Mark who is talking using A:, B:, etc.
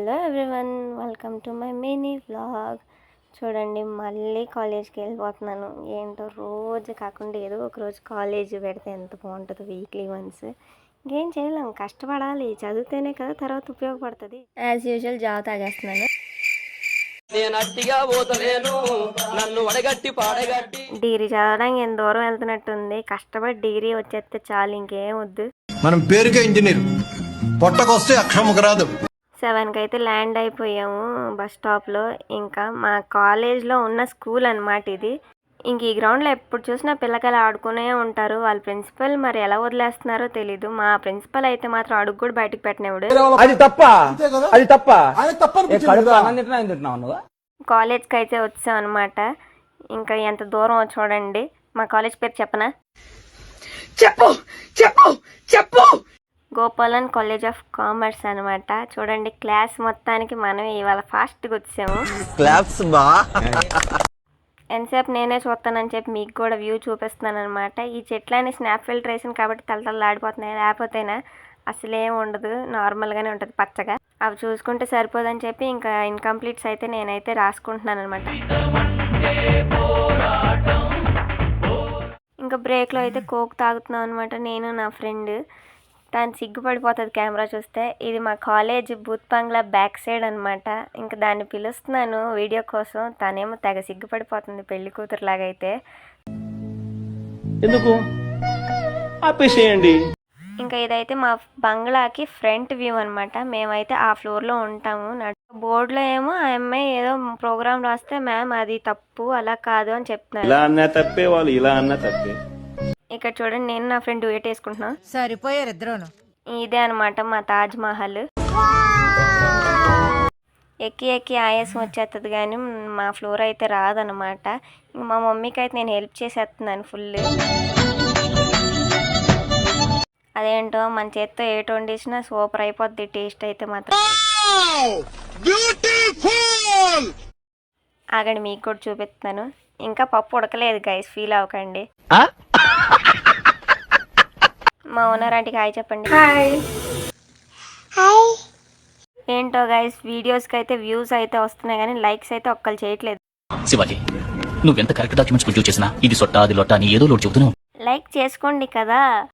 A: Hello everyone, welcome to my mini vlog. చూడండి, మళ్ళీ కాలేజ్కి వెళ్ళిపోతున్నాను. ఏంటో రోజు కాకుండా ఏదో ఒక రోజు కాలేజ్ పెడితే ఎంత బాగుంటుందో, వీక్లీ వన్స్. ఇంకేం చేయలేం, కష్టపడాలి. చదివితేనే కదా తర్వాత ఉపయోగపడుతుంది. యాజ్ యూజువల్ జావ తాగేస్తున్నాను. డిగ్రీ చదవడానికి ఎంత దూరం వెళ్తున్నట్టుంది. కష్టపడి డిగ్రీ వచ్చేస్తే చాలు, ఇంకేం వద్దు.
B: మనం పేరుకే ఇంజనీర్, పొట్టకొస్తే అక్షరముకు రాదు.
A: 7కి అయితే ల్యాండ్ అయిపోయాము బస్ స్టాప్లో. ఇంకా మా కాలేజ్లో ఉన్న స్కూల్ అనమాట ఇది. ఇంక ఈ గ్రౌండ్లో ఎప్పుడు చూసినా పిల్లకాయలు ఆడుకునే ఉంటారు. వాళ్ళ ప్రిన్సిపల్ మరి ఎలా వదిలేస్తున్నారో తెలీదు. మా ప్రిన్సిపల్ అయితే మాత్రం అడుగు కూడా బయటకు పెట్టినప్పుడు. కాలేజ్కి అయితే వచ్చాం అనమాట. ఇంకా ఎంత దూరం చూడండి. మా కాలేజ్ పేరు చెప్పనా? చెప్పు గోపాలన్ కాలేజ్ ఆఫ్ కామర్స్ అనమాట. చూడండి, క్లాస్ మొత్తానికి మనం ఇవాళ ఫాస్ట్గా వచ్చాము. ఎంతసేపు నేనే చూస్తానని చెప్పి మీకు కూడా వ్యూ చూపిస్తున్నాను అనమాట. ఈ చెట్లని స్నాప్ ఫిల్టర్ వేసాను కాబట్టి తలతలు ఆడిపోతున్నాయి. లేకపోతేనా అసలేం ఉండదు, నార్మల్గానే ఉంటుంది పచ్చగా. అవి చూసుకుంటే సరిపోదని చెప్పి ఇంకా ఇన్కంప్లీట్స్ అయితే నేనైతే రాసుకుంటున్నాను అనమాట. ఇంకా బ్రేక్లో అయితే కోక్ తాగుతున్నాం అనమాట, నేను నా ఫ్రెండ్. తను సిగ్గుపడిపోతుంది కెమెరా చూస్తే. ఇది మా కాలేజ్ బూత్ బంగ్లా బ్యాక్ సైడ్ అనమాట. ఇంకా దాన్ని పిలుస్తున్నాను వీడియో కోసం. తనేమో తెగ సిగ్గుపడిపోతుంది, పెళ్లి కూతురులాగా. అయితే
C: ఎందుకు ఆపేసేయండి.
A: ఇంకా ఇదైతే మా బంగ్లాకి ఫ్రంట్ వ్యూ అనమాట. మేమైతే ఆ ఫ్లోర్లో ఉంటాము. బోర్డులో ఏమో ఆ అమ్మాయి ఏదో ప్రోగ్రామ్ రాస్తే మ్యామ్ అది తప్పు, అలా కాదు అని చెప్తున్నారు.
C: ఇలా అన్నా తప్పే, వాళ్ళు ఇలా అన్నా తప్పే.
A: ఇక్కడ చూడండి, నేను నా ఫ్రెండ్ డ్యూయట్ వేసుకుంటున్నా.
D: సరిపోయారు ఇద్దరును.
A: ఇదే అనమాట మా తాజ్ మహల్. ఎక్కి ఎక్కి ఆయాసం వచ్చేస్తుంది కానీ మా ఫ్లోర్ అయితే రాదనమాట. ఇంక మా మమ్మీకి అయితే నేను హెల్ప్ చేసేస్తున్నాను ఫుల్. అదేంటో మన చేత్తో ఏటి వండేసినా సూపర్ అయిపోద్ది టేస్ట్ అయితే మాత్రం. ఆగండి, మీకు కూడా చూపిస్తున్నాను. ఇంకా పప్పు ఉడకలేదు గైస్, ఫీల్ అవ్వకండి. మా ఓనర్ ఆంటీకి హాయ్ చెప్పండి. ఏంటో గైస్, వీడియోస్కి అయితే వ్యూస్ అయితే వస్తున్నాయి కానీ లైక్స్ అయితే ఒక్కరు చేయట్లేదు.
E: శివాజీ, నువ్వెంత కరెక్ట్ డాక్యుమెంట్స్ ప్రొడ్యూస్ చేసినా ఇది సొట్ట అది లొట్ట అని ఏదో లోటు చెబుతున్నావు.
A: లైక్ చేసుకోండి కదా.